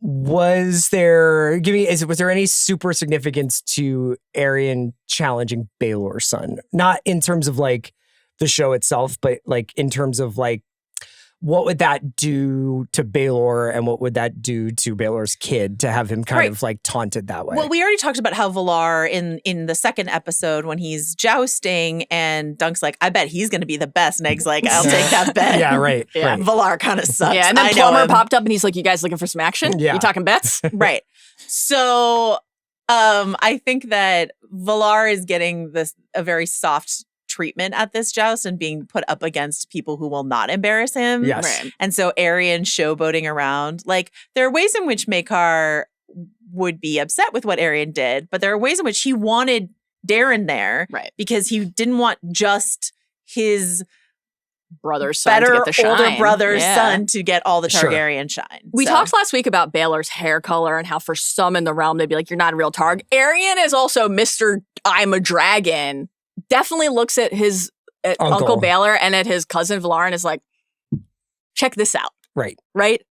Was there any super significance to Aerion challenging Baelor's son? Not in terms of like the show itself, but like in terms of like what would that do to Baelor and what would that do to Baelor's kid to have him kind of like taunted that way? Well, we already talked about how Valar in the second episode when he's jousting and Dunk's like, I bet he's going to be the best. And Egg's like, I'll take that bet. Right. Valar kind of sucks. Yeah, and then Plumber popped up and he's like, you guys looking for some action? Yeah. You talking bets? Right. So I think that Valar is getting a very soft treatment at this joust and being put up against people who will not embarrass him. Yes. Right. And so Aerion showboating around. Like, there are ways in which Makar would be upset with what Aerion did, but there are ways in which he wanted Darren there. Right. Because he didn't want just his brother's son to get the shine. Older brother's son to get all the Targaryen shine. We talked last week about Baelor's hair color and how for some in the realm they'd be like, you're not a real Targ. Aerion is also Mr. I'm a dragon. Definitely looks at his Uncle Baelor and at his cousin Valar and is like, check this out. Right.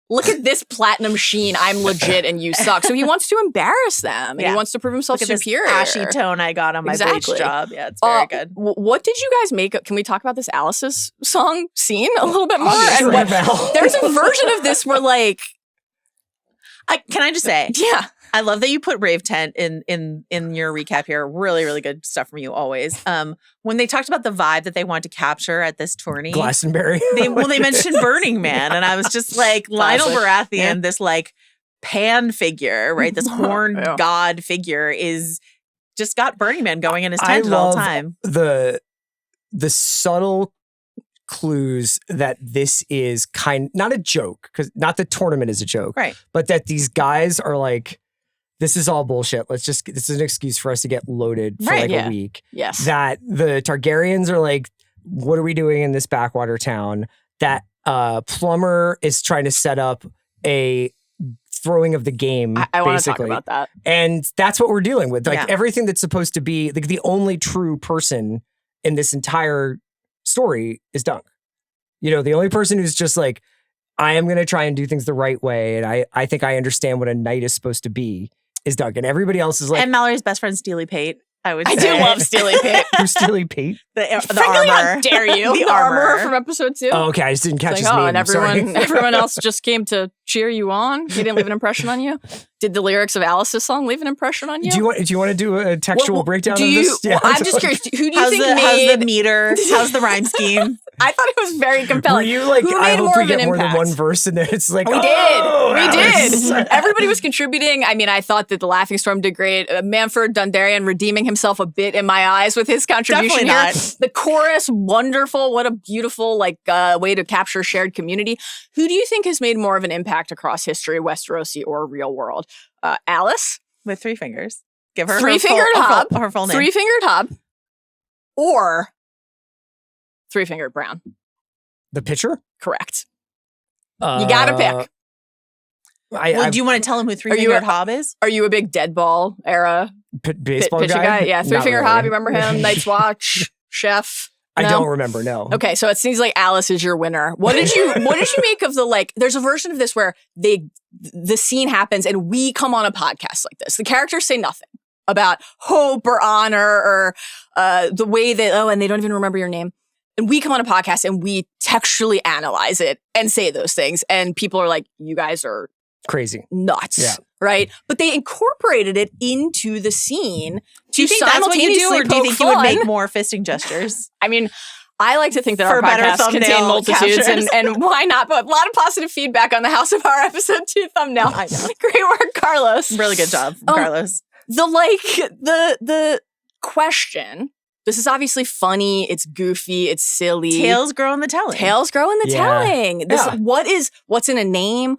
Look at this platinum sheen. I'm legit and you suck. So he wants to embarrass them. And he wants to prove himself superior. This ashy tone I got on my bleach job. Yeah, it's very good. What did you guys make? Can we talk about this Alice's song scene a little bit more? There's a version of this where like... can I just say? Yeah. I love that you put Rave Tent in your recap here. Really, really good stuff from you always. When they talked about the vibe that they wanted to capture at this tourney, Glastonbury. they mentioned Burning Man, and I was just like, Lionel Baratheon, this like pan figure, right? This horned god figure is just got Burning Man going in his tent all the time. The the subtle clues that this is not a joke, because not the tournament is a joke, right? But that these guys are like, this is all bullshit. This is an excuse for us to get loaded for a week. Yes. That the Targaryens are like, what are we doing in this backwater town? That Plumber is trying to set up a throwing of the game. I want to talk about that. And that's what we're dealing with. Like everything that's supposed to be like the only true person in this entire story is Dunk. You know, the only person who's just like, I am going to try and do things the right way. And I think I understand what a knight is supposed to be is Dunk. And everybody else is like. And Mallory's best friend, Steely Pate. I do love Steely Pate. Who's Steely Pate? The armor. How dare you? The armor from episode 2. Oh, okay. I just didn't catch his name. And everyone else just came to cheer you on. He didn't leave an impression on you. Did the lyrics of Alice's song leave an impression on you? Do you want to do a textual breakdown of this? Yeah. I'm just curious. Who do you think made... How's the meter? How's the rhyme scheme? I thought it was very compelling. Were you like, I hope we get more than one verse, and then it's like, we did. Everybody was contributing. I mean, I thought that the Laughing Storm did great. Manfred Dondarrion redeeming himself a bit in my eyes with his contribution Definitely here. Not. The chorus, wonderful. What a beautiful way to capture shared community. Who do you think has made more of an impact across history, Westerosi or real world? Alice with 3 fingers. Give her three-fingered Hob, her full name. 3-fingered Hob, or 3-fingered Brown. The pitcher? Correct. You gotta pick. Do you want to tell him who 3-fingered Hob is? Are you a big dead ball era baseball pitching guy? Yeah, 3-fingered Hob. You remember him? Night's Watch, Chef. No? I don't remember. No. Okay, so it seems like Alice is your winner. What did you make of the there's a version of this where the scene happens and we come on a podcast like this. The characters say nothing about hope or honor or the way that and they don't even remember your name. And we come on a podcast and we textually analyze it and say those things. And people are like, you guys are crazy. Nuts. Yeah. Right? But they incorporated it into the scene. Do you think that's what you do, or do you think you would make more fisting gestures? I mean, I like to think that our podcasts contain multitudes, and why not? But a lot of positive feedback on the House of Our episode 2 thumbnail. I know. Great work, Carlos. Really good job, Carlos. The question. This is obviously funny. It's goofy. It's silly. Tales grow in the telling. Telling. What's in a name?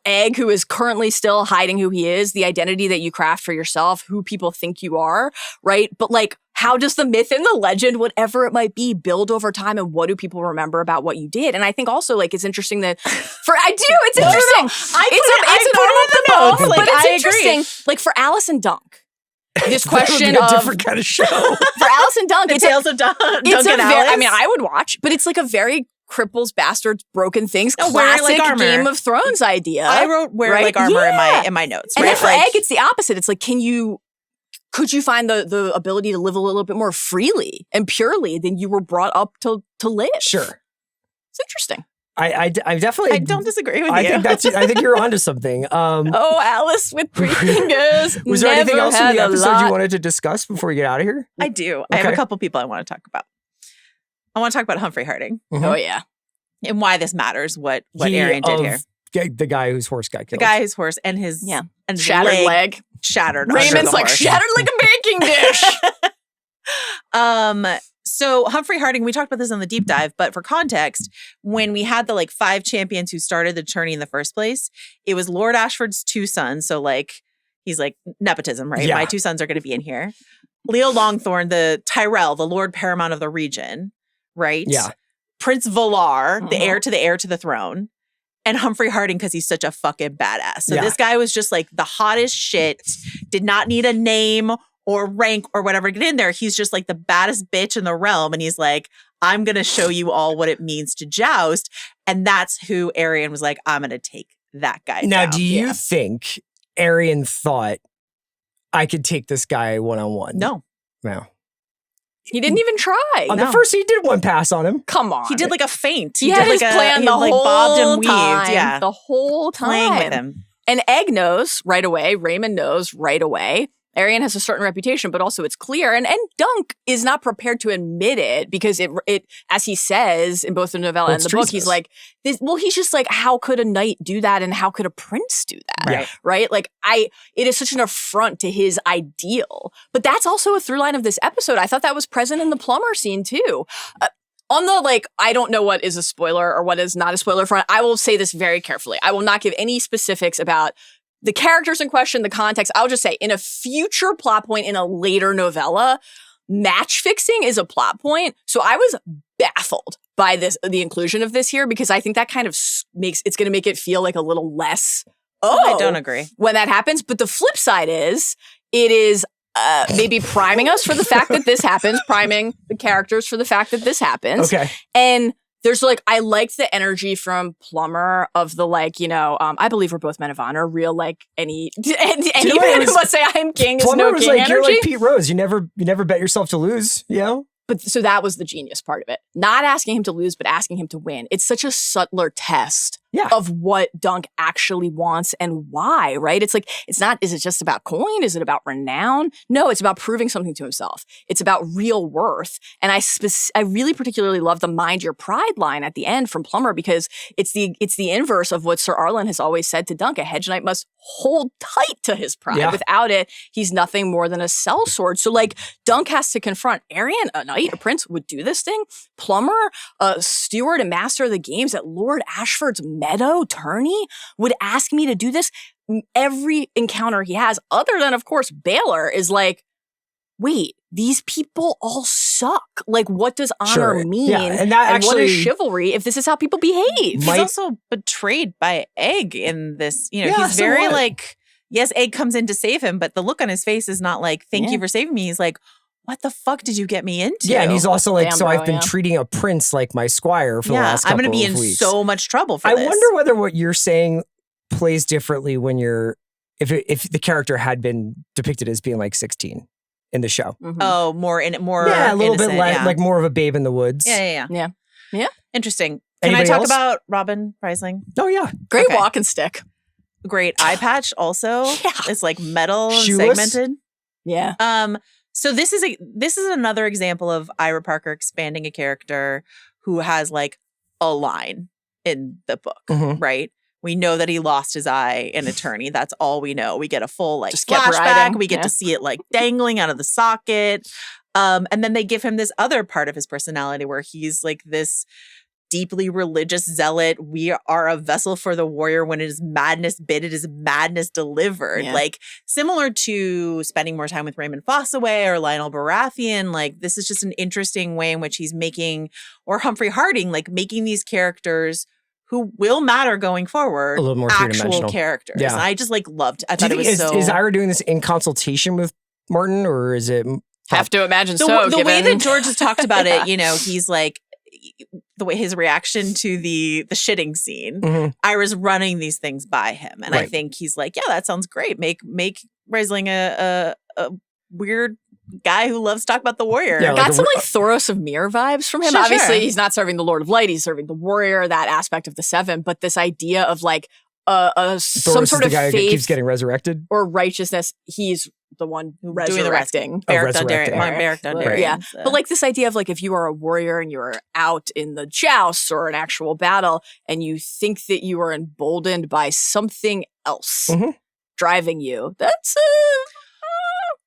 Egg, who is currently still hiding who he is, the identity that you craft for yourself, who people think you are, right? But how does the myth and the legend, whatever it might be, build over time, and what do people remember about what you did? And I think also it's interesting that it's interesting. It's interesting. For Alice and Dunk. This question of a different kind of show for Alice and Dunk. It's Tales of Dunk and Alice. I mean, I would watch, but it's a very cripples, bastards, broken things, classic Game of Thrones idea. I wrote wear like armor in my notes. And then for Egg, it's the opposite. It's could you find the ability to live a little bit more freely and purely than you were brought up to live? Sure, it's interesting. I definitely. I don't disagree with you. I think you're onto something. Alice with 3 fingers. Was there anything else in the episode you wanted to discuss before we get out of here? I do. Okay. I have a couple people I want to talk about. I want to talk about Humfrey Hardyng. Mm-hmm. Oh yeah, and why this matters. What Aerion did here. The guy whose horse got killed. The guy whose horse and his and shattered leg. Shattered. Raymond's shattered like a baking dish. So Humfrey Hardyng, we talked about this on the deep dive, but for context, when we had the 5 champions who started the tourney in the first place, it was Lord Ashford's 2 sons. So he's nepotism, right? Yeah. My 2 sons are going to be in here. Leo Longthorn, the Tyrell, the Lord Paramount of the region, right? Yeah. Prince Valar, the heir to the throne. And Humfrey Hardyng, because he's such a fucking badass. So this guy was just the hottest shit, did not need a name or rank or whatever to get in there. He's just the baddest bitch in the realm. And he's I'm going to show you all what it means to joust. And that's who Aerion was I'm going to take that guy now, down. Do you think Aerion thought I could take this guy one-on-one? No. He didn't even try. On the first, he did one pass on him. Come on. He did a feint. He had his plan the whole bobbed and weaved. time. Yeah. The whole time. Playing with him. And Egg knows right away. Raymond knows right away Aerion has a certain reputation, but also it's clear. And Dunk is not prepared to admit it because it as he says in both the novella and the book, he's like, he's just like, how could a knight do that? And how could a prince do that? Yeah. Right? Like it is such an affront to his ideal. But that's also a through line of this episode. I thought that was present in the plumber scene too. On the, I don't know what is a spoiler or what is not a spoiler front, I will say this very carefully. I will not give any specifics about the characters in question, the context. I'll just say in a future plot point in a later novella, match fixing is a plot point. So I was baffled by the inclusion of this here because I think that kind of it's going to make it feel like a little less, I don't agree. When that happens. But the flip side is, it is maybe priming us for the fact that this happens, priming the characters for the fact that this happens. Okay. And there's I liked the energy from Plumber of the I believe we're both men of honor, real any man who must say I am king is no king energy. You're like Pete Rose. You never bet yourself to lose, But so that was the genius part of it. Not asking him to lose, but asking him to win. It's such a subtler test of what Dunk actually wants and why, right? It's not, is it just about coin? Is it about renown? No, it's about proving something to himself. It's about real worth. And I really particularly love the mind your pride line at the end from Plumber because it's the inverse of what Sir Arlen has always said to Dunk. A hedge knight must hold tight to his pride. Yeah. Without it, he's nothing more than a sellsword. So Dunk has to confront Aerion, a knight, a prince would do this thing. Plumber, a steward and master of the games at Lord Ashford's meadow tourney would ask me to do this. Every encounter he has, other than of course Baylor, is wait, these people all suck. What does honor mean? Yeah. And what is chivalry if this is how people behave? He's also betrayed by Egg in this. He's very yes, Egg comes in to save him, but the look on his face is not thank you for saving me. He's what the fuck did you get me into? Yeah, and he's also I've been treating a prince like my squire for the last couple of weeks. I'm going to be in so much trouble for this. I wonder whether what you're saying plays differently when if the character had been depicted as being 16 in the show. Mm-hmm. Oh, more a little innocent, bit less, more of a babe in the woods. Yeah. Interesting. Anybody Can I talk else? about Robyn Rhysling? Oh yeah, great walking stick. Great eye patch. Also, it's metal Shoeless? segmented. Yeah. So this is another example of Ira Parker expanding a character who has a line in the book, right? We know that he lost his eye in Attorney. That's all we know. We get a full flashback. We get to see it dangling out of the socket. And then they give him this other part of his personality where he's this deeply religious zealot. We are a vessel for the warrior. When it is madness bid, it is madness delivered. Yeah. Similar to spending more time with Raymond Fossaway or Lionel Baratheon. This is just an interesting way in which he's making, or Humfrey Hardyng, making these characters who will matter going forward, a little more actual characters. Yeah. And I just loved. I thought it was Is Ira doing this in consultation with Martin, or is it? Have to imagine the way that George has talked about it. He's the way his reaction to the shitting scene, Ira's running these things by him. And I think he's yeah, that sounds great. Make Rhysling a weird guy who loves to talk about the warrior. Yeah, got some Thoros of Myr vibes from him. Sure, Obviously, he's not serving the Lord of Light. He's serving the warrior, that aspect of the Seven. But this idea of some sort of guy faith who keeps getting resurrected or righteousness. He's the one resurrecting. Beric Dondarrion. Yeah. But this idea of if you are a warrior and you're out in the jousts or an actual battle and you think that you are emboldened by something else driving you, that's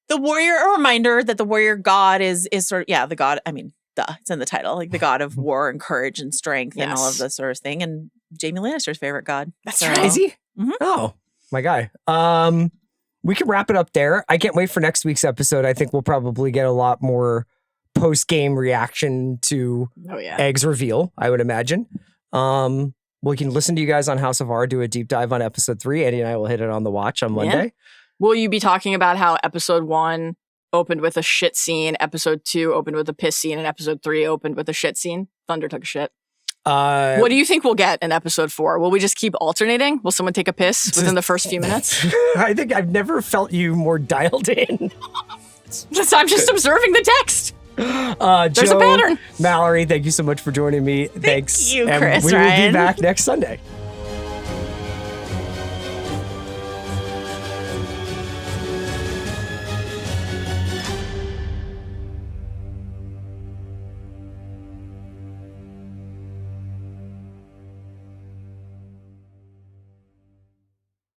the warrior, a reminder that the warrior god is sort of, the god, it's in the title, the god of war and courage and strength and all of this sort of thing. And Jaime Lannister's favorite god. That's right. Is he? Mm-hmm. Oh, my guy. We can wrap it up there. I can't wait for next week's episode. I think we'll probably get a lot more post-game reaction to Egg's reveal, I would imagine. We can listen to you guys on House of R, do a deep dive on episode 3. Eddie and I will hit it on the watch on Monday. Yeah. Will you be talking about how episode 1 opened with a shit scene, episode 2 opened with a piss scene, and episode 3 opened with a shit scene? Thunder took a shit. What do you think we'll get in episode 4? Will we just keep alternating? Will someone take a piss within the first few minutes? I think I've never felt you more dialed in. I'm just observing the text. There's Joe, a pattern. Mallory, thank you so much for joining me. Thanks. You, Chris, and we will be back next Sunday.